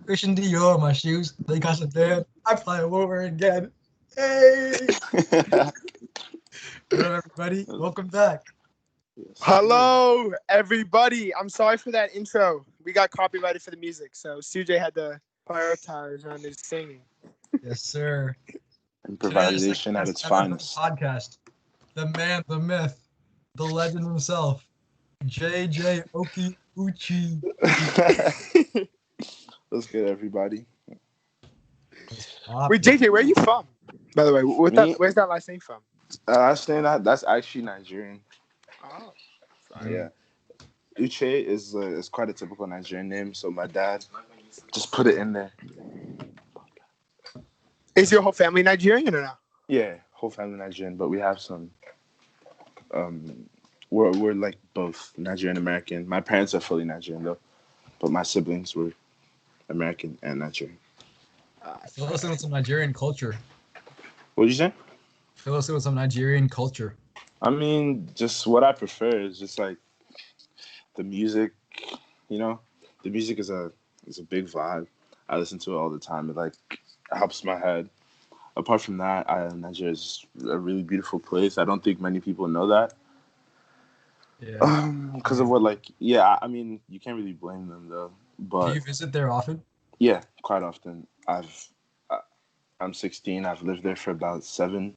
Christian Dior, my shoes, they got some damn. I fly over again. Hey, what up, everybody? Welcome back. Hello, everybody. I'm sorry for that intro. We got copyrighted for the music, so CJ had to prioritize on his singing. Yes, sir. Today's like Improvisation at best its ever for the finest. podcast. The man, the myth, the legend himself, JJ Oki Uchi. What's good, everybody? Wait, JJ, where are you from? By the way, Me? where's that last name from? I saying that's actually Nigerian. Oh, Yeah, Uche is quite a typical Nigerian name, so my dad just put it in there. is your whole family Nigerian or no? Yeah, whole family Nigerian, but we have some. Um, we're like both Nigerian American. My parents are fully Nigerian though, but my siblings were American and Nigerian. Fill us in with some Nigerian culture. What did you say? Fill us in with some Nigerian culture. I mean, just what I prefer is just like the music. You know, the music is a big vibe. I listen to it all the time. It like helps my head. Apart from that, Nigeria is a really beautiful place. I don't think many people know that. Yeah. Because of what, like, yeah, I mean, you can't really blame them though. Do But you visit there often? yeah, quite often. I- I'm 16. I've lived there for about 7,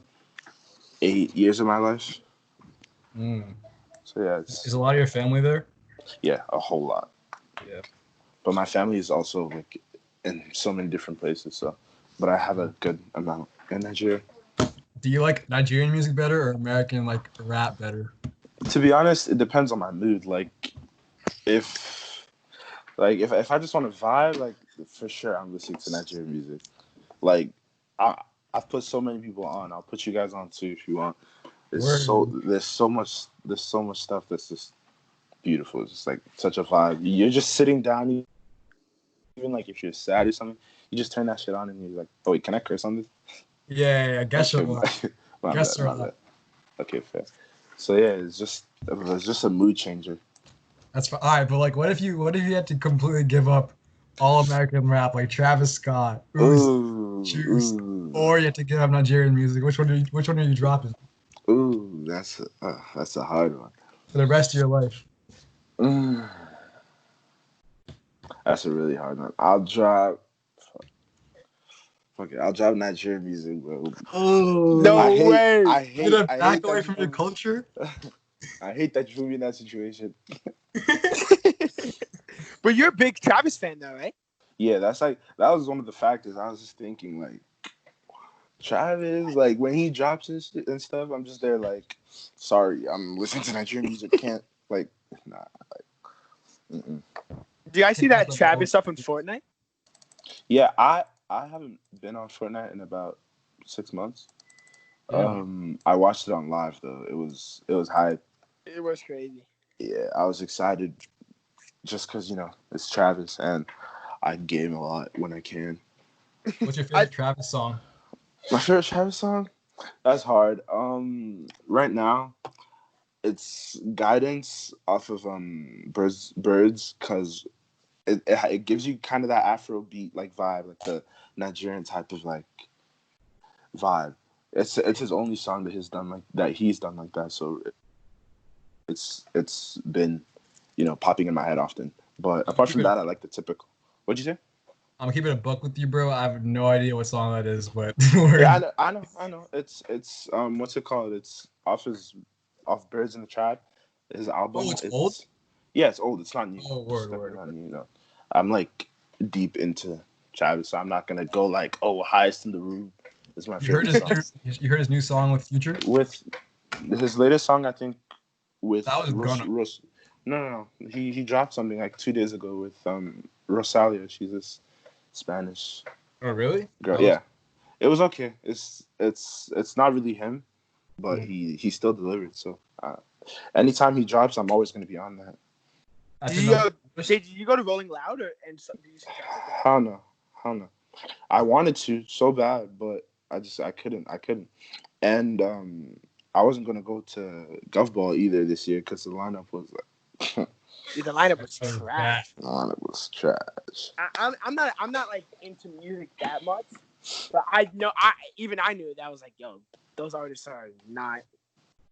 8 years of my life. Mm. So yeah, Is a lot of your family there? a whole lot. Yeah. But my family is also like in so many different places. So, but I have a good amount in Nigeria. Do you like Nigerian music better or American like rap better? To be honest, it depends on my mood. If if I just want to vibe, like for sure I'm listening to Nigerian music. Like I I've put so many people on. I'll put you guys on too if you want. Word. There's so much stuff that's just beautiful. It's just like such a vibe. You're just sitting down, even like if you're sad or something, you just turn that shit on and you're like, oh wait, can I curse on this? Yeah, guess Okay, what? my Guess bad, my what? bad. Okay, fair. So yeah, it's just a mood changer. That's fine. All right, but like, what if you had to completely give up all American rap, like Travis Scott, Uzi, Juice, Ooh, or you had to give up Nigerian music? Which one are you dropping ooh, that's a hard one. for the rest of your life? Mm, that's a really hard one. I'll drop. Fuck it, I'll drop Nigerian music, bro. Oh, No way. you're gonna I back hate away that from your culture? I hate that you put me in that situation. But you're a big Travis fan, though, right? Yeah, that was one of the factors. I was just thinking like Travis, like when he drops and stuff, I'm just there like, sorry, I'm listening to Nigerian music. Can't like, nah. Mm-mm. Do you guys see Can't mess that up the Travis culture. stuff on Fortnite? Yeah, I haven't been on Fortnite in about 6 months. Yeah. I watched it on live though. It was hype. It was crazy. Yeah, I was excited just because it's Travis and I game a lot when I can. What's your I favorite Travis song? My favorite Travis song? That's hard. Right now it's Guidance off of Birds because it gives you kind of that Afro beat like vibe, like the Nigerian type of like vibe. It's his only song that he's done like that. So it's been popping in my head often. But I'm gonna apart keep from it. that, I like the typical. What'd you say? I'm gonna keep it a buck with you, bro. I have no idea what song that is, but Yeah, word. I know. It's what's it called? It's off Birds in the Trap. His Oh, album. it's old. It's old. It's not new. Oh, It's word, definitely word, not word. new. I'm like deep into Travis, so I'm not gonna go like, oh, highest in the room is my You heard favorite his song. new. You heard his new song with Future. With his latest song, I think That with was gonna. No. He dropped something like 2 days ago with Rosalia. She's this Spanish Oh, really? girl. That was. Yeah, it was okay. It's not really him, but Mm. he still delivered. So anytime he drops, I'm always gonna be on that. That's your number. Did you go to Rolling Loud do you see Travis? Hell no, hell no. I wanted to so bad, but I couldn't. And I wasn't gonna go to Gov Ball either this year because the lineup was like Dude, the lineup was Oh, trash. Oh, it was trash. I'm not like into music that much, but I knew that was like, yo, those artists are not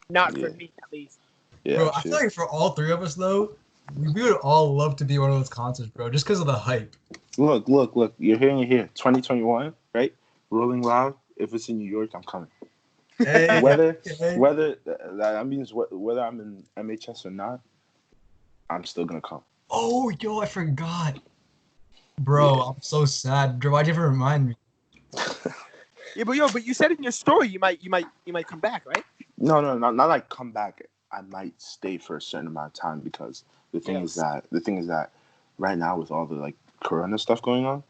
for Yeah, me at least. yeah, Bro, I I feel feel. like for all three of us though, we would all love to be one of those concerts, bro, just because of the hype. Look. You're hearing it here. 2021, right? Rolling Loud. If it's in New York, I'm coming. Hey, Whether hey. whether that means whether I'm in MHS or not, I'm still gonna come. Oh, yo, I forgot. Bro, Yeah. I'm so sad. Bro, why'd you ever remind me? Yeah, but you said in your story you might come back, right? No, not like come back. I might stay for a certain amount of time because Yes. the thing is that right now with all the like Corona stuff going on,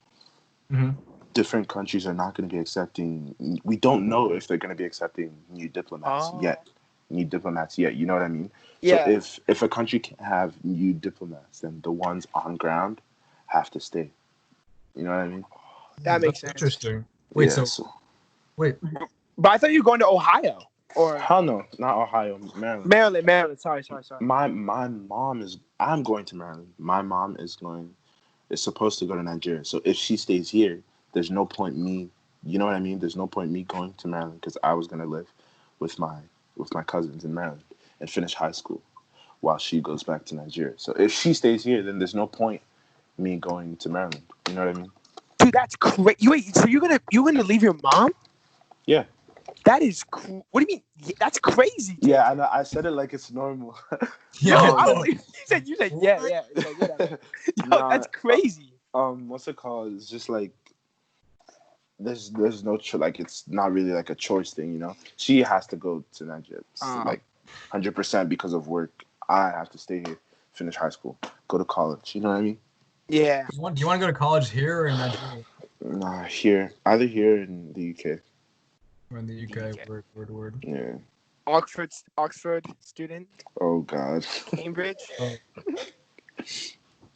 Mm-hmm. different countries are not going to be accepting. We don't know if they're going to be accepting new diplomats Oh. yet. New diplomats yet. You know what I mean? So Yeah. if a country can have new diplomats, then the ones on ground have to stay. You know what I mean? That makes That's sense. interesting. Wait, Yeah. so So wait. But I thought you were going to Ohio or hell no, not Ohio, Maryland. Maryland. Sorry. My mom is. I'm going to Maryland. My mom is supposed to go to Nigeria. So if she stays here, there's no point me. You know what I mean? There's no point me going to Maryland because I was gonna live with my cousins in Maryland and finish high school while she goes back to Nigeria. So if she stays here, then there's no point me going to Maryland. You know what I mean? Dude, that's crazy. Wait, so you're gonna leave your mom? Yeah. That is what do you mean? That's crazy, Yeah, JJ. I know. I said it like it's normal. No, Yeah, I was um, no. like, you said What? yeah. It's like whatever. Yo, nah. that's crazy. What's it called? It's just like there's no like it's not really like a choice thing, you know. She has to go to Nigeria, like 100% because of work. I have to stay here, finish high school, go to college. You know what I mean? Yeah. Do you want to go to college here or in Nigeria? Nah, here, either here in the UK. Or in the UK? Word. Yeah. Oxford student, Oh God. Cambridge. Oh,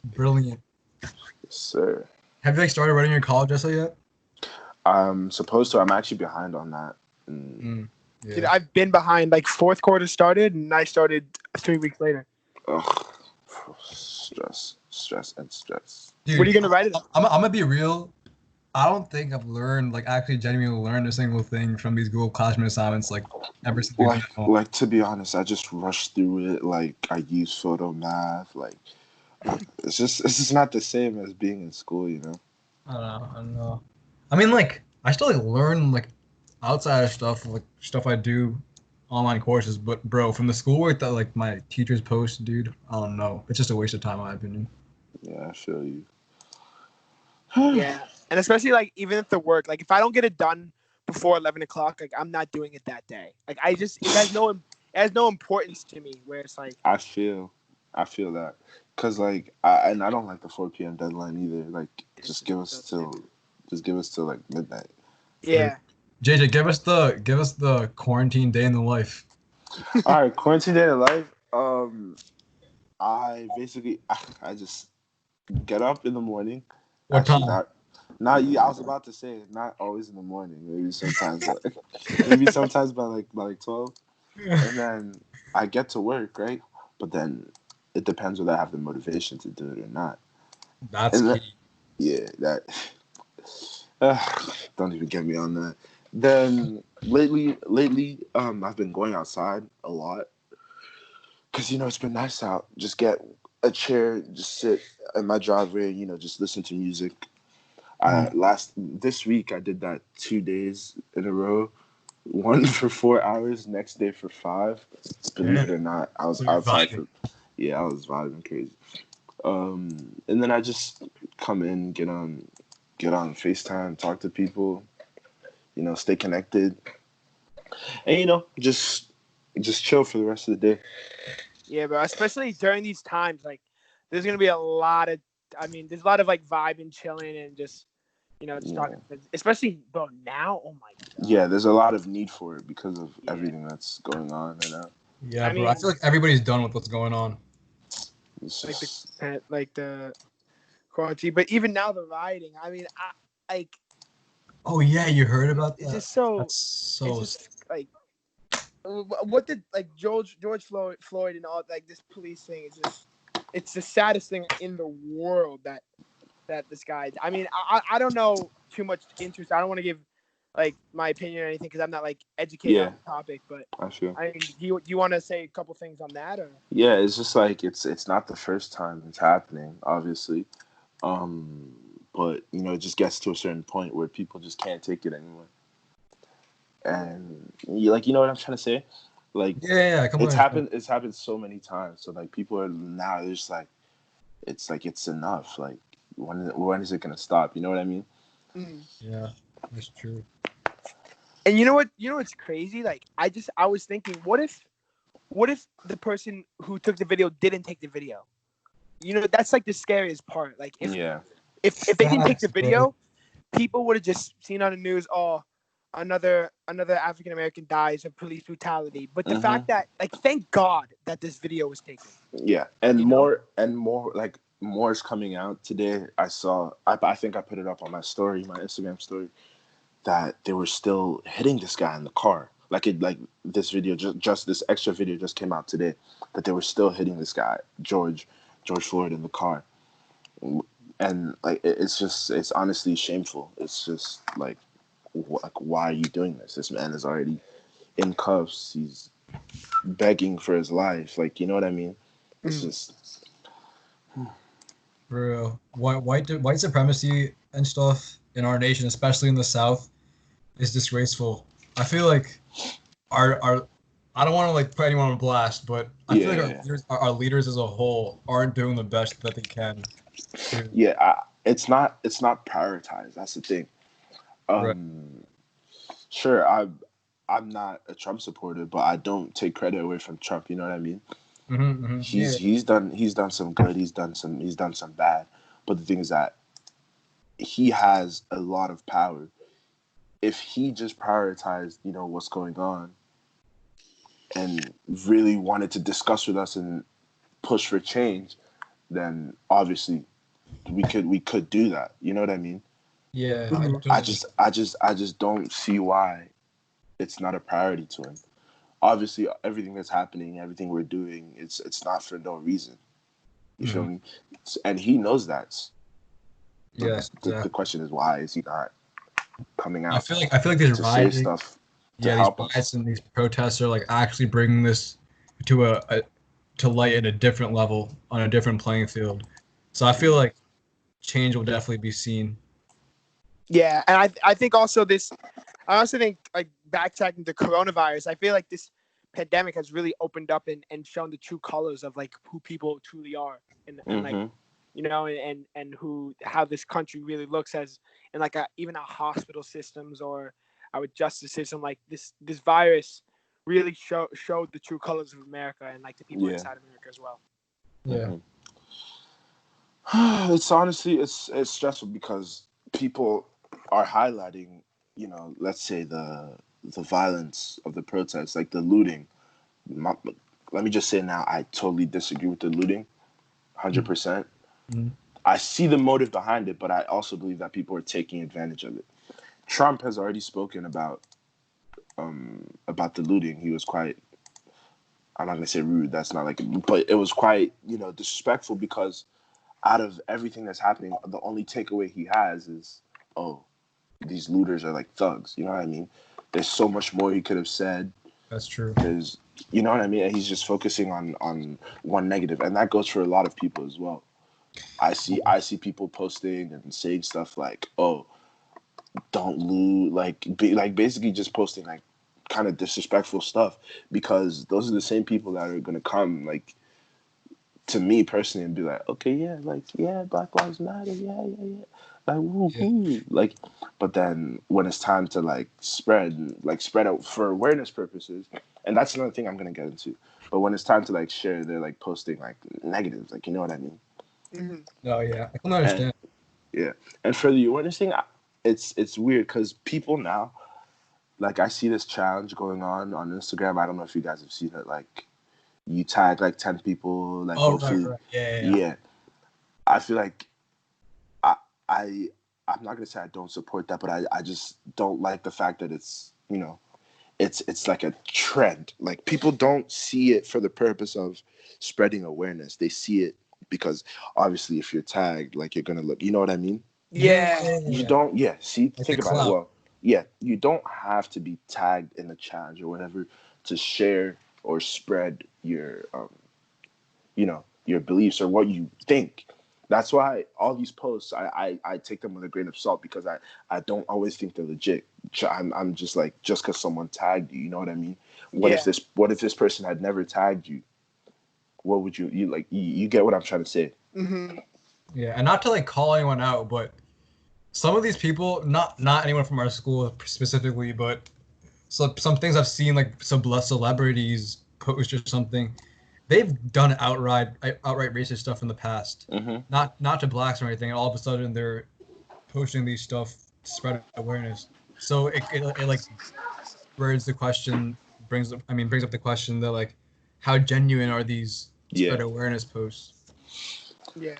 brilliant. Yes, sir. Have you like started writing your college essay yet? I'm supposed to. I'm actually behind on that. Dude, Yeah. I've been behind. Like fourth quarter started, and I started 3 weeks later. Ugh. Stress, and stress. What are Dude, you gonna write it on? I'm gonna be real. I don't think I've learned, like, actually genuinely learned a single thing from these Google Classroom assignments, like, ever since we've been home. Like to be honest, I just rushed through it. Like I use photo math. Like it's just not the same as being in school, you know. I don't know. I mean, like, I still, like, learn, like, outside of stuff, like, stuff I do online courses, but, bro, from the schoolwork that, like, my teachers post, dude, I don't know. It's just a waste of time, in my opinion. Yeah, I feel you. Yeah, and especially like even if the work, like if I don't get it done before 11 o'clock, like I'm not doing it that day. Like it has no importance to me. Where it's like, I feel that because like I don't like the 4 p.m. deadline either. Like just give us till like midnight. Wait, yeah, JJ, give us the quarantine day in the life. All right, quarantine day of life. I basically I just get up in the morning. What Actually, time? not you. I was about to say not always in the morning. Maybe sometimes by like 12, and then I get to work, right? But then it depends whether I have the motivation to do it or not. That's And key. yeah, that don't even get me on that. Then lately, I've been going outside a lot because it's been nice out. Just get a chair, just sit in my driveway, just listen to music. This week I did that 2 days in a row. One for 4 hours, next day for 5. Believe it Yeah. or not, I was So you're outside vibing. I was vibing crazy. And then I just come in, get on FaceTime, talk to people, stay connected, and just chill for the rest of the day. yeah, but especially during these times, like there's gonna be a lot of, there's a lot of like vibing, chilling, and just just Yeah, talking. Especially, bro, now, oh my god, yeah. There's a lot of need for it because of yeah. everything that's going on right now. Yeah, I bro. I mean, feel like everybody's done with what's going on. It's like just the quarantine, but even now the rioting. I mean, like Oh yeah, you heard about it's that? just so. That's It's so. just like what did like George Floyd and all like this police thing is just it's the saddest thing in the world that this guy. I mean, I don't know too much interest. I don't want to give like my opinion or anything because I'm not like educated Yeah, on the topic. But I feel. I mean, do you want to say a couple things on that or? Yeah, it's just like it's not the first time it's happening, obviously. Um, but it just gets to a certain point where people just can't take it anymore. And you know what I'm trying to say? Like Yeah, I completely it's understand. happened. It's happened so many times. So like people are now they're just like it's enough. Like when is it gonna stop? You know what I mean? Mm. Yeah, that's true. And you know what? You know what's crazy? Like I was thinking, what if the person who took the video didn't take the video? You know, that's like the scariest part. Like Yeah. if they didn't take the Facts, bro. video, people would have just seen on the news, oh, another African American dies of police brutality. But the Mm-hmm. fact that, like, thank God that this video was taken. Yeah, and You know? more like more is coming out today. I saw. I think I put it up on my story, my Instagram story, that they were still hitting this guy in the car. Like this video, just this extra video just came out today, that they were still hitting this guy, George Floyd, in the car, and like it's honestly shameful. It's just like, why are you doing this? This man is already in cuffs. He's begging for his life. Like, you know what I mean? It's Mm. just. Bro, white supremacy and stuff in our nation, especially in the South, is disgraceful. I feel like our I don't want to like put anyone on blast, but I feel like Yeah, our leaders as a whole aren't doing the best that they can to. yeah. It's not prioritized. That's the thing. Right. Um, sure, I'm not a Trump supporter, but I don't take credit away from Trump. You know what I mean? Yeah, He's done some good. He's done some bad. But the thing is that he has a lot of power. If he just prioritized, what's going on, and really wanted to discuss with us and push for change, then obviously we could do that. You know what I mean? yeah, I Mhm. I totally. just I just I just don't see why it's not a priority to him. Obviously, everything that's happening, everything we're doing, it's not for no reason. You feel Hmm. me? And he knows that. So Yeah, the exactly. question is, why is he not coming out I feel like these to say rioting, stuff to yeah, these help us? riots and these protests are like actually bringing this to a to light at a different level on a different playing field. So I feel like change will definitely be seen. Yeah, and I think also this. I also think like backtracking to coronavirus. I feel like this pandemic has really opened up and shown the true colors of like who people truly are and like Mm-hmm. and who how this country really looks as in like even our hospital systems or our justice system. Like this virus really showed the true colors of America and like the people Yeah. inside America as well. Yeah. Mm-hmm. It's honestly it's stressful because people are highlighting, let's say the violence of the protests, like the looting. My, Let me just say now, I totally disagree with the looting, 100%. Mhm. I see the motive behind it, but I also believe that people are taking advantage of it. Trump has already spoken about the looting. He was quite, I'm not gonna say rude. That's not like, but it was quite disrespectful because out of everything that's happening, the only takeaway he has is, oh, these looters are like thugs. You know what I mean? There's so much more he could have said. That's true. There's, you know what I mean? And he's just focusing on one negative, and that goes for a lot of people as well. I see people posting and saying stuff like, "Oh, don't loot," like basically just posting like kind of disrespectful stuff because those are the same people that are gonna come like to me personally and be like, okay, yeah, like, yeah, Black Lives Matter, yeah, yeah, yeah, like, Yeah. woohoo, like, but then when it's time to spread out for awareness purposes, and that's another thing I'm gonna get into. But when it's time to like share, they're like posting like negatives, like, you know what I mean? Mm-hmm. No, yeah, I can And understand. yeah, and for the awareness thing, it's weird because people now, like, I see this challenge going on Instagram. I don't know if you guys have seen it, like you tag like 10 people, like Oh, right, hopefully, right. Yeah, yeah, yeah. yeah. I feel like I I I'm not gonna say I don't support that, but I just don't like the fact that it's like a trend. Like people don't see it for the purpose of spreading awareness. They see it because obviously if you're tagged, like you're gonna look. You know what I mean? Yeah. You don't. Yeah. See, Like the think about it. clout. Well, yeah, you don't have to be tagged in a challenge or whatever to share or spread your your beliefs or what you think. That's why all these posts, I take them with a grain of salt because I don't always think they're legit. I'm just like, just because someone tagged you, you know what I mean? Yeah. What if this person had never tagged you? What would you like? You get what I'm trying to say? Mm-hmm. Yeah, and not to like call anyone out, but some of these people, not anyone from our school specifically, but some things I've seen like some celebrities post or something, they've done outright racist stuff in the past. Mm-hmm. Not to blacks or anything. And all of a sudden they're posting these stuff to spread awareness. So it like birds the question brings up the question that like how genuine are these Yeah. spread awareness posts? Yeah.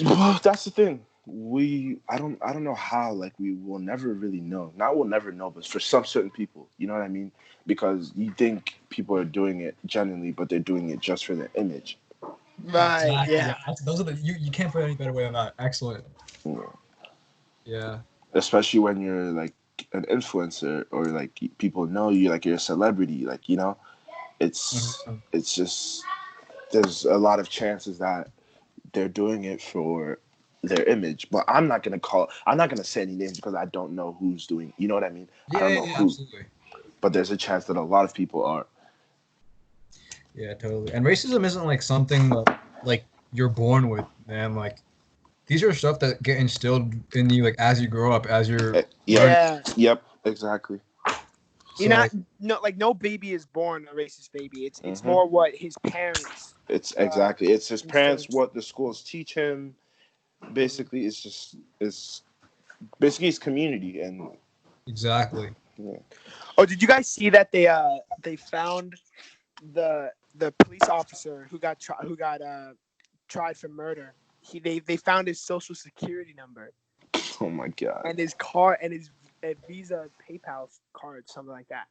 Well, that's the thing. I don't know how, like, we will never really know. Not we'll never know, but for some certain people, you know what I mean? Because you think people are doing it genuinely, but they're doing it just for their image. Right. Exactly. Yeah. Yeah. Those are the you can't put it any better way than that. Excellent. You know? Yeah. Especially when you're like an influencer or like people know you, like you're a celebrity, like, it's Mhm. it's just there's a lot of chances that they're doing it for their image. But I'm not gonna say any names because I don't know who's doing, you know what I mean? I Yeah, don't yeah, know yeah, who, absolutely. but there's a chance that a lot of people are. Yeah, totally. And racism isn't like something that like you're born with, man. Like these are stuff that get instilled in you like as you grow up, as you're Yep. learning. Yeah. Yep, exactly. You're So not like no like no baby is born a racist baby. It's Hmm. more what his parents It's uh exactly, it's his instill. parents, what the schools teach him. Basically, it's basically his community. And exactly. yeah. Oh, did you guys see that they found the police officer who got tried for murder? They found his social security number Oh my god. and his car and his Visa PayPal card, something like that.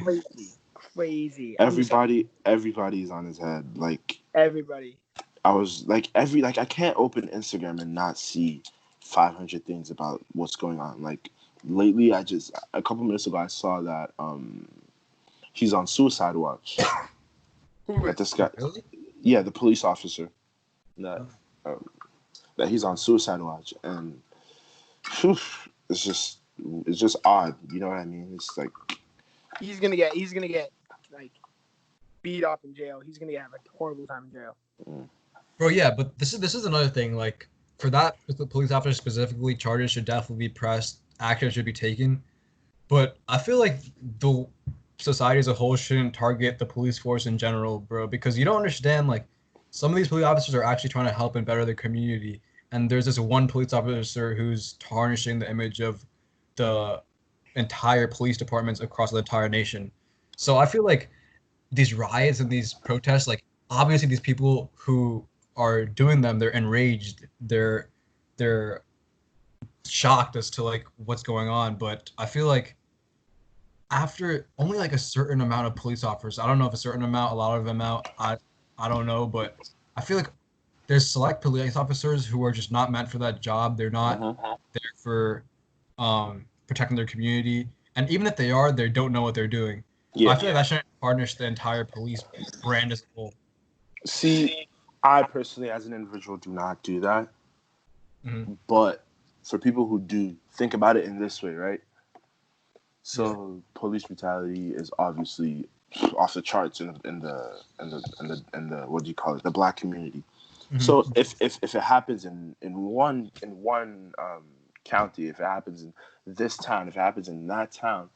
Crazy, crazy. I'm just like Everybody's on his head. Like, everybody. I was like, I can't open Instagram and not see 500 things about what's going on. Like, lately, a couple minutes ago I saw that he's on suicide watch. Who That is? this guy, Really? yeah, the police officer, that Oh. um, that he's on suicide watch. And whew, it's just it's just odd. You know what I mean? It's like, He's gonna get like beat up in jail. He's gonna have a horrible time in jail. mm, Bro, yeah, but this is another thing. Like for that, with the police officer specifically, charges should definitely be pressed. Action should be taken. But I feel like the society as a whole shouldn't target the police force in general, bro, because you don't understand. Like some of these police officers are actually trying to help and better their community, and there's this one police officer who's tarnishing the image of the entire police departments across the entire nation. So I feel like these riots and these protests, like obviously these people who are doing them, they're enraged, they're shocked as to like what's going on. But I feel like after only like a certain amount of police officers, I don't know if a certain amount, a lot of them out, I don't know, but I feel like there's select police officers who are just not meant for that job. They're not mhm. there for protecting their community, and even if they are, they don't know what they're doing. But I Yeah. feel like that shouldn't tarnish the entire police brand as a whole. See, I personally, as an individual, do not do that. Hmm. But for people who do, think about it in this way, right? Yeah. So police brutality is obviously off the charts in the what do you call it, the black community. Hmm. So if it happens in one county, if it happens in this town, if it happens in that town,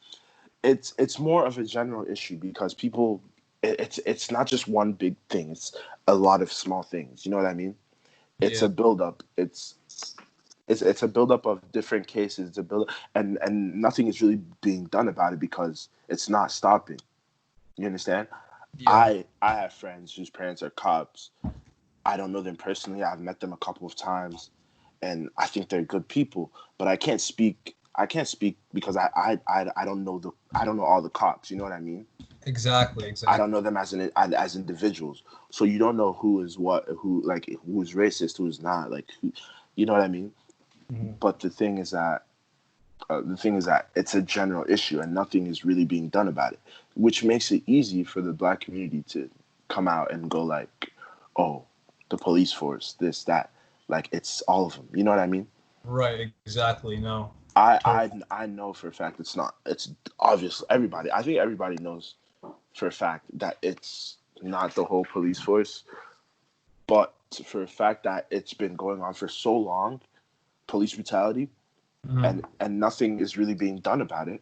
it's more of a general issue because people, it's not just one big thing. It's a lot of small things. You know what I mean? It's Yeah. a buildup. It's a buildup of different cases. It's a build, and nothing is really being done about it because it's not stopping. You understand? Yeah. I have friends whose parents are cops. I don't know them personally. I've met them a couple of times, and I think they're good people. But I can't speak. I can't speak because I don't know all the cops. You know what I mean? Exactly. I don't know them as individuals. So you don't know who is what, who's racist, who's not. Like, you know what I mean? Mhm. But the thing is that it's a general issue and nothing is really being done about it, which makes it easy for the black community to come out and go like, oh, the police force, this, that. Like, it's all of them. You know what I mean? Right. Exactly. No. I Totally. I I know for a fact it's not. It's obvious. Everybody. I think everybody knows for a fact that it's not the whole police force, but for a fact that it's been going on for so long, police brutality, Mhm. and nothing is really being done about it,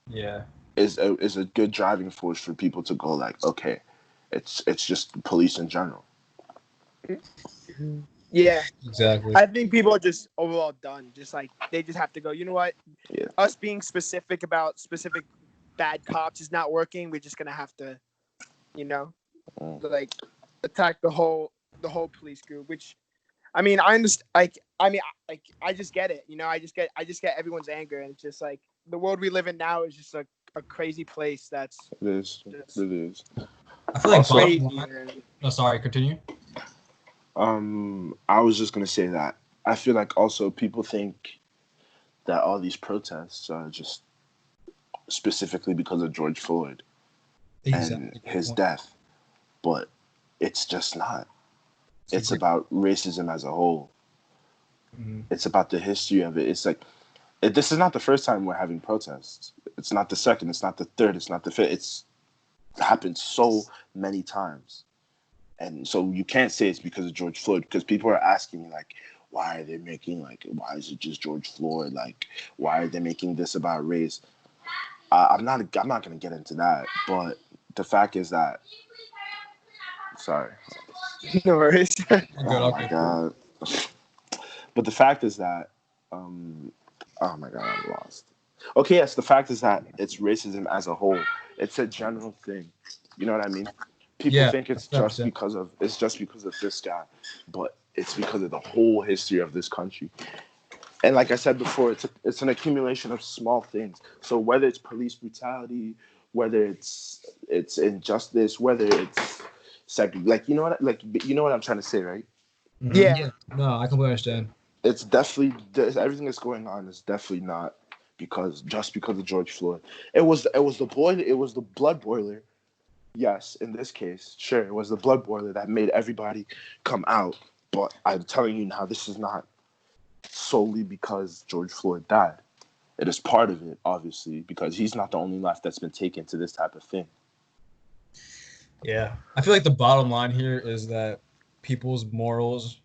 Yeah. is a good driving force for people to go like, okay, it's just police in general. Yeah, Exactly. I think people are just overall done. Just like they just have to go. You know what? Yeah. Us being specific about specific bad cops is not working. We're just gonna have to, you know, Mm. like attack the whole police group. Which I mean, I understand. I just get it. You know, I just get everyone's anger, and it's just like the world we live in now is just a crazy place. That's It is. just It is. I feel like Also, bottom crazy. line. And No, sorry. Continue. I was just gonna say that I feel like also people think that all these protests are just specifically because of George Floyd and Exactly. Good his point. death, but it's just not. It's a It's great. about racism as a whole. Mhm. It's about the history of it. It's like this is not the first time we're having protests. It's not the second. It's not the third. It's not the fifth. It's happened so many times, and so you can't say it's because of George Floyd because people are asking me like, why are they making like, why is it just George Floyd? Like, why are they making this about race? I'm not gonna get into that, but the fact is that, sorry, no worries. All good. oh All my good. god, but the fact is that, um, oh my god, I'm lost. Okay, yes, the fact is that it's racism as a whole. It's a general thing. You know what I mean? People Yeah. think it's just 100%. because of this guy, but it's because of the whole history of this country. And like I said before, it's an accumulation of small things. So whether it's police brutality, whether it's injustice, whether it's like you know what I'm trying to say, right? Mhm. Yeah, Yeah. No, I completely understand. It's definitely everything that's going on is definitely not because of George Floyd. It was the blood boiler. Yes, in this case, sure, it was the blood boiler that made everybody come out. But I'm telling you now, this is not solely because George Floyd died. It is part of it, obviously, because he's not the only life that's been taken to this type of thing. Yeah. I feel like the bottom line here is that people's morals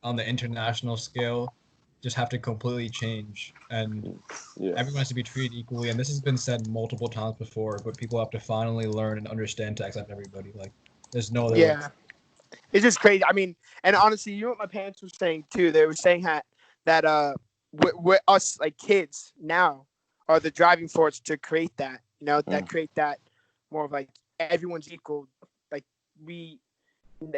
on the international scale just have to completely change, and Yeah, everyone has to be treated equally. And this has been said multiple times before, but people have to finally learn and understand to accept everybody. Like, there's no other way. yeah. It's just crazy. I mean, and honestly, you know what my parents were saying too? They were saying that we're us like kids now are the driving force to create that. You know, that mm, create that more of like everyone's equal. Like we,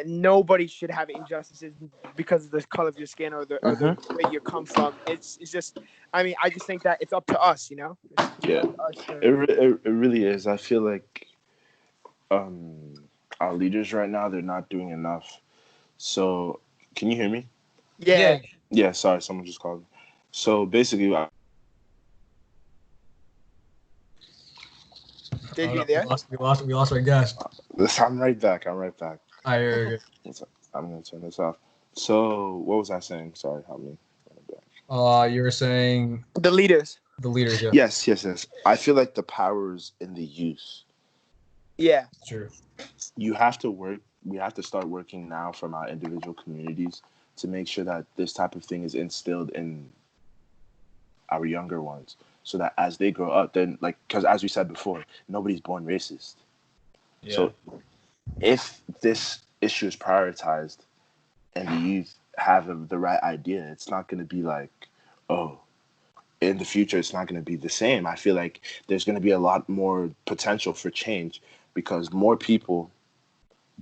nobody should have injustices because of the color of your skin or the mm-hmm. way you come from. It's just, I mean, I just think that it's up to us. You know, it's Yeah, up to us it, to. it really is. I feel like um, our leaders right now they're not doing enough. So, can you hear me? Yeah, Yeah. Yeah, sorry, someone just called me. So basically, did Oh you no, we there? lost. We lost our guest. I'm right back. I'm right back. I hear. I'm gonna turn this off. So, what was I saying? Sorry, help me. You were saying The leaders. the leaders. Yeah. Yes, yes, yes. I feel like the power is in the youth. Yeah, True. You have to work. We have to start working now from our individual communities to make sure that this type of thing is instilled in our younger ones, so that as they grow up, then like because as we said before, nobody's born racist. Yeah. So if this issue is prioritized and the youth have the right idea, it's not going to be like, oh, in the future, it's not going to be the same. I feel like there's going to be a lot more potential for change because more people,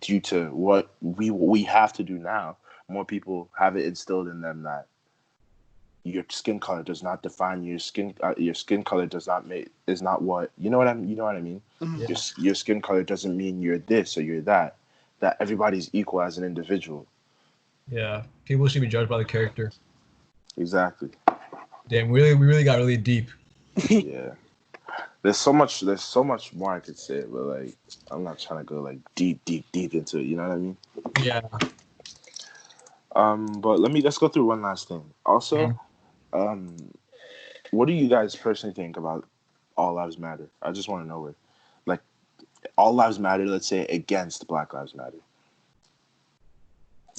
due to what we have to do now, more people have it instilled in them that your skin color does not define your skin. Your skin color is not what you know what I mean. Mhm. Yeah. Your skin color doesn't mean you're this or you're that. That everybody's equal as an individual. Yeah. People should be judged by the character. Exactly. Damn, we really got really deep. Yeah. There's so much more I could say, but like I'm not trying to go like deep into it. You know what I mean? Yeah. But let's go through one last thing. Also, um, what do you guys personally think about All Lives Matter? I just want to know it. Like All Lives Matter, let's say against Black Lives Matter.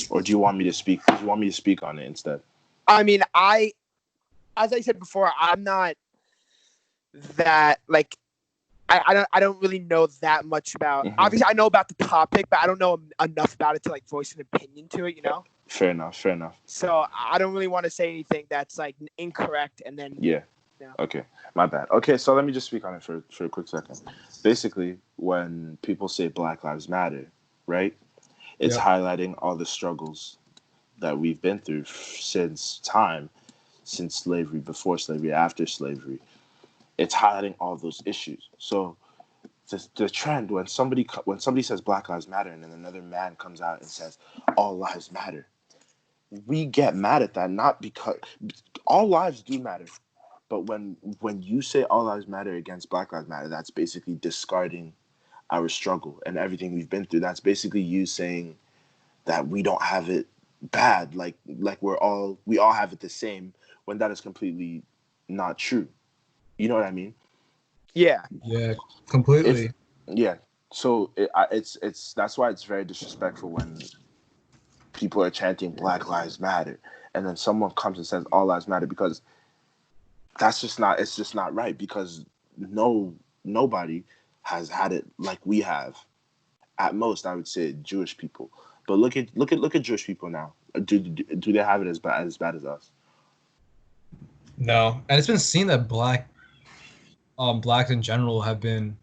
Or do you want me to speak? Do you want me to speak on it instead? I mean, as I said before, I'm not that like I don't really know that much about. Mhm. Obviously, I know about the topic, but I don't know enough about it to like voice an opinion to it. You know. Fair enough. So I don't really want to say anything that's like incorrect, and then Yeah. Okay. My bad. Okay, so let me just speak on it for a quick second. Basically, when people say Black Lives Matter, right? It's Yep. highlighting all the struggles that we've been through since slavery, before slavery, after slavery. It's highlighting all those issues. So the trend when somebody says Black Lives Matter and then another man comes out and says all lives matter, we get mad at that, not because all lives do matter, but when you say all lives matter against Black Lives Matter, that's basically discarding our struggle and everything we've been through. That's basically you saying that we don't have it bad, like we all have it the same, when that is completely not true. You know what I mean? yeah, Yeah. If Completely. yeah, so it's that's why it's very disrespectful when people are chanting Black Lives Matter and then someone comes and says all lives matter, because it's just not right, because nobody has had it like we have. At most, I would say Jewish people. But look at Jewish people now. Do they have it as bad as us? No. And it's been seen that blacks in general have been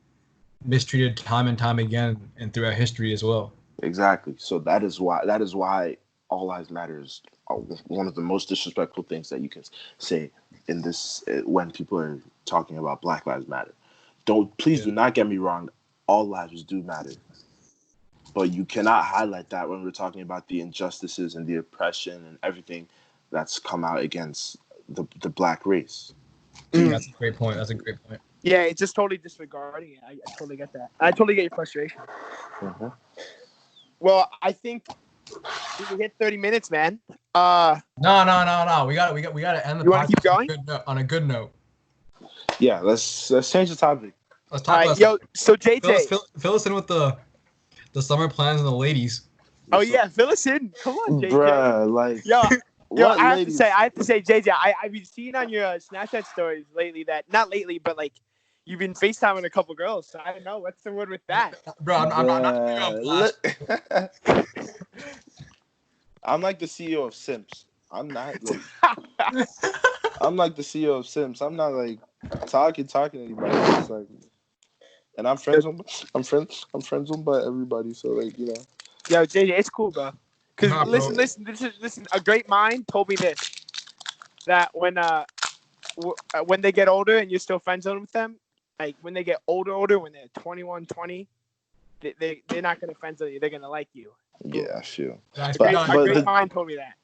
mistreated time and time again and throughout history as well. Exactly. So that is why all lives matters are one of the most disrespectful things that you can say in this when people are talking about Black Lives Matter. Please Yeah. do not get me wrong. All lives do matter, but you cannot highlight that when we're talking about the injustices and the oppression and everything that's come out against the black race. That's a great point. That's a great point. yeah. It's just totally disregarding it. I totally get that. I totally get your frustration. Mm-hmm. Well, I think we hit 30 minutes, man. No. We got to end the You want to keep podcast going? on a good note. Yeah, let's change the topic. Let's All talk right, about yo. So fill JJ. us in with the summer plans and the ladies. Oh yeah, fill us in. Come on, JJ. Bruh, like Yo, what I ladies? have to say, JJ. I've been seeing on your Snapchat stories lately that not lately, but like you've been FaceTiming a couple girls. So I don't know what's the word with that. Bro, I'm not putting you on blast. I'm like the CEO of Simps. I'm not like I'm like the CEO of Simps. I'm not like talking to anybody. I'm just like, and I'm friends with by everybody. So like Yo, JJ, it's cool, bro. Cause Nah, bro. listen. A great mind told me this that when they get older and you're still friends with them, like when they get older, when they're 21, 20, they're not gonna friend zone you. They're gonna like you. Yeah, I feel. That's But A great mind told me that.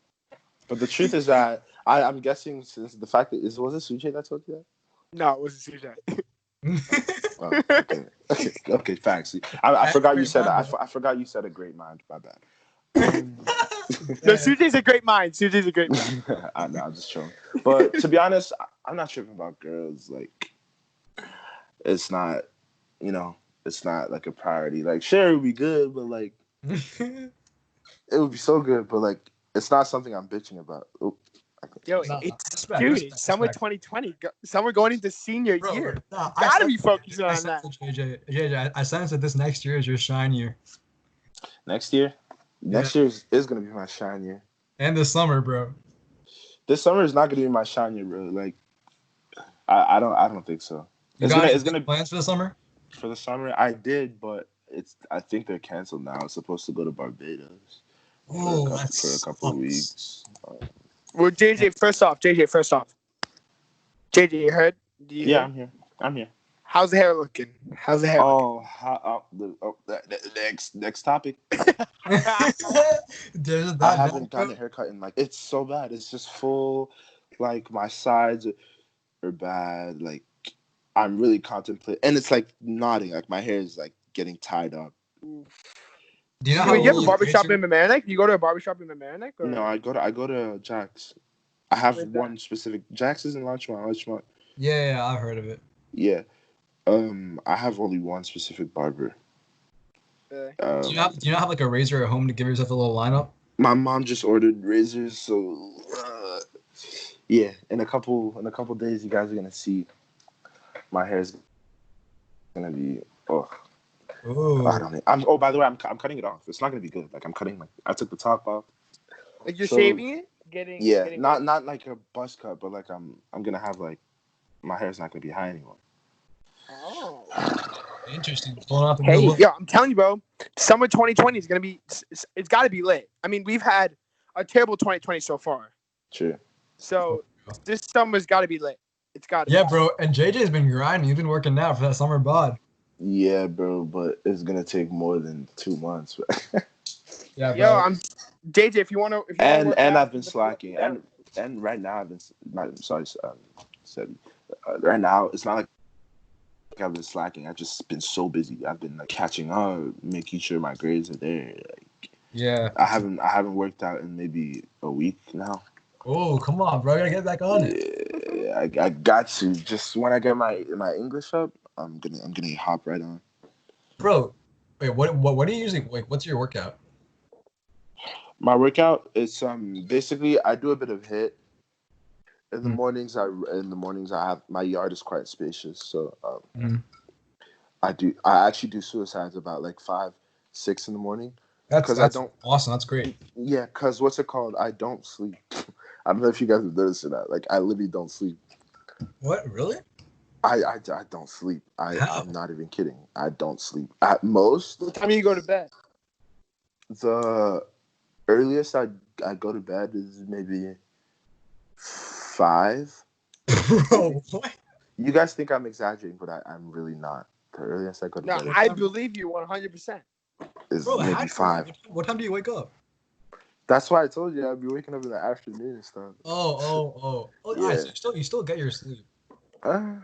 but the truth is that I'm guessing, since the fact that was it Sujay that told you that? No, it wasn't Sujay. Oh, okay. Facts. I forgot you said that. I forgot you said a great mind. My bad. No, Sujay's a great mind. Sujay's a great mind. I'm just trolling. But to be honest, I'm not tripping about girls. Like, it's not, it's not like a priority. Like, sure, it would be good, but like, it would be so good, but like, it's not something I'm bitching about. Oop. Yo, Nah, it's respect. summer 2020. Summer going into senior year. Nah, Gotta be focusing I on that. JJ, I sense that this next year is your shine year. Next year is gonna be my shine year. And this summer, bro. This summer is not gonna be my shine year, bro. Like, I don't think so. It's gonna plans for the summer? For the summer. I did, but I think they're canceled now. It's supposed to go to Barbados for a couple of weeks. Well, JJ, first off, JJ, you heard? Do you Yeah, hear? I'm here. I'm here. How's the hair looking? How's the hair looking? Next topic. There's I that haven't down, bro. gotten a haircut in like it's so bad. It's just full, like my sides are bad. Like I'm really contemplating, and it's like nodding. Like my hair is like getting tied up. Do you know You, how you have a So like barbershop Instagram? in Mamaroneck? You go to a barbershop in Mamaroneck? no, Or I go to Jack's. I have where's that? one specific. Jack's is in Larchmont. Larchmont. Yeah, I've heard of it. Yeah. I have only one specific barber. Really? Do you not have like a razor at home to give yourself a little lineup? My mom just ordered razors, so yeah. In a couple days, you guys are gonna see my hair is gonna be. Oh, I Oh, don't know. Oh, by the way, I'm cutting it off. It's not gonna be good. Like I'm cutting like I took the top off. Like you're So shaving it? yeah, Getting rid of not like a buzz cut, but like I'm gonna have like my hair's not gonna be high anymore. Oh. interesting. Pulling off the Hey, new look. yo, I'm telling you, bro. Summer 2020 is gonna be. It's got to be lit. I mean, we've had a terrible 2020 so far. Sure. So this summer's got to be lit. It's got to Yeah, be. bro. And JJ's been grinding. He's been working out for that summer bod. Yeah, bro, but it's gonna take more than 2 months. Yeah, Yo, bro. I'm JJ. If you wanna work And out, I've been slacking, and right now I've been. I'm sorry, said right now it's not like I've been slacking. I've just been so busy. I've been like catching up, making sure my grades are there. Like, Yeah. I haven't worked out in maybe a week now. Oh, come on, bro. I gotta get back on it. Yeah, I got to. Just when I get my English up, I'm gonna hop right on. Bro, wait, what do you usually like? What's your workout? My workout is basically I do a bit of hit. In the Mm. mornings, I have my yard is quite spacious, so Mm. I actually do suicides about like 5, 6 in the morning because I That's don't. awesome. That's great. Yeah, because what's it called? I don't sleep. I don't know if you guys have noticed that. Like I literally don't sleep. What? Really? I don't sleep. How? I'm not even kidding. I don't sleep. At most, what time do you go to bed? the earliest I go to bed is maybe 5. Bro, what? You guys think I'm exaggerating, but I'm really not. The earliest I go to No, bed I believe you 100%. is Bro, maybe 5. what time do you wake up? That's why I told you I'd be waking up in the afternoon and stuff. Oh. All right, Yeah. so you still get your sleep. Uh,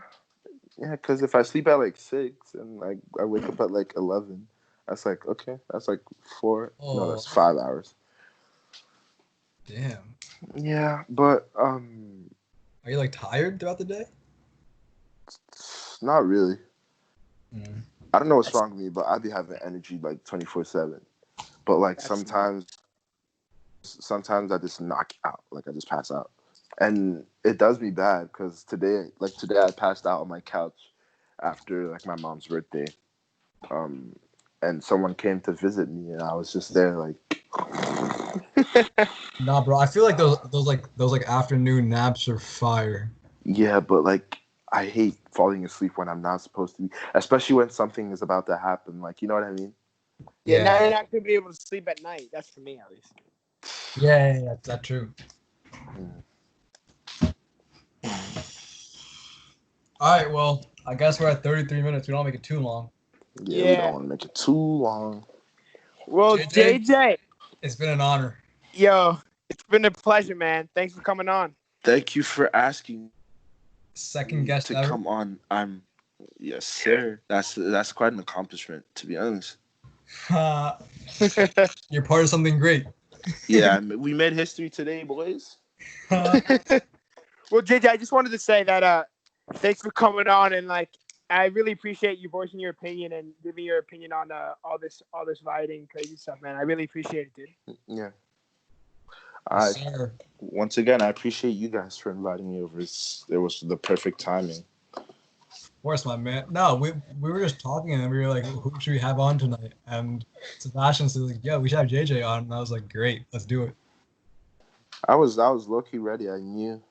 yeah, because if I sleep at like 6 and like I wake up at like 11, that's like okay, that's like 4. No, that's Oh, 5 hours. damn. Yeah, but Are you like tired throughout the day? not really. Mm. I don't know what's wrong with me, but I be having energy like 24/7. But like That's smart. sometimes I just knock out, like I just pass out, and it does me bad because today I passed out on my couch after like my mom's birthday, um, and someone came to visit me, and I was just there like, Nah, bro. I feel like those like afternoon naps are fire. yeah, but like I hate falling asleep when I'm not supposed to be, especially when something is about to happen. Like you know what I mean? Yeah, now Yeah. you're not gonna be able to sleep at night. That's for me at least. Yeah, that's true. Mm. All right, well, I guess we're at 33 minutes. We don't make it too long. Yeah, we Yeah. don't want to make it too long. Well, JJ, JJ, it's been an honor. yo, it's been a pleasure, man. Thanks for coming on. Thank you for asking Second me guest to ever. come on. Yes, sir. That's quite an accomplishment, to be honest. You're part of something great. Yeah, we made history today, boys. Well, JJ, I just wanted to say that thanks for coming on, and like I really appreciate you voicing your opinion and giving your opinion on all this rioting crazy stuff, man. I really appreciate it, dude. Yeah. Yes, sir. Once again, I appreciate you guys for inviting me over. It was the perfect timing. Of course, my man. No, we were just talking and we were like, who should we have on tonight? And Sebastian said, like, yeah, we should have JJ on. And I was like, great, let's do it. I was low key ready. I knew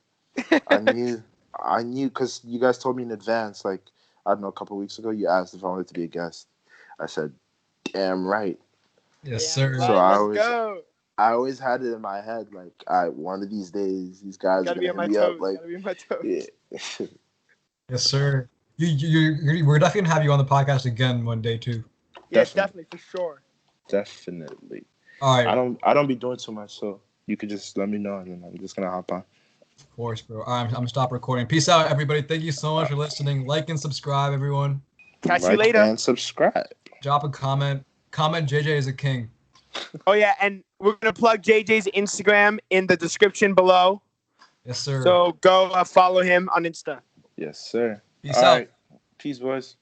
because you guys told me in advance. Like I don't know, a couple weeks ago, you asked if I wanted to be a guest. I said, damn right. Yes, Damn sir. right, So let's go. I always had it in my head, like, one of these days, these guys are Gotta be gonna on hit my me up, toes. like, Gotta be on my toes. yeah. Yes, sir. We're definitely gonna have you on the podcast again one day too. Yeah, Definitely. definitely for sure. Definitely. All right. I don't be doing too much, so you could just let me know, and then I'm just gonna hop on. Of course, bro. I'm gonna stop recording. Peace out, everybody. Thank you so much for listening. Like and subscribe, everyone. Catch you Like later. and subscribe. Drop a comment. Comment JJ is a king. Oh yeah, and we're gonna plug JJ's Instagram in the description below. Yes, sir. So go follow him on Insta. Yes, sir. Peace All out. right. Peace, boys.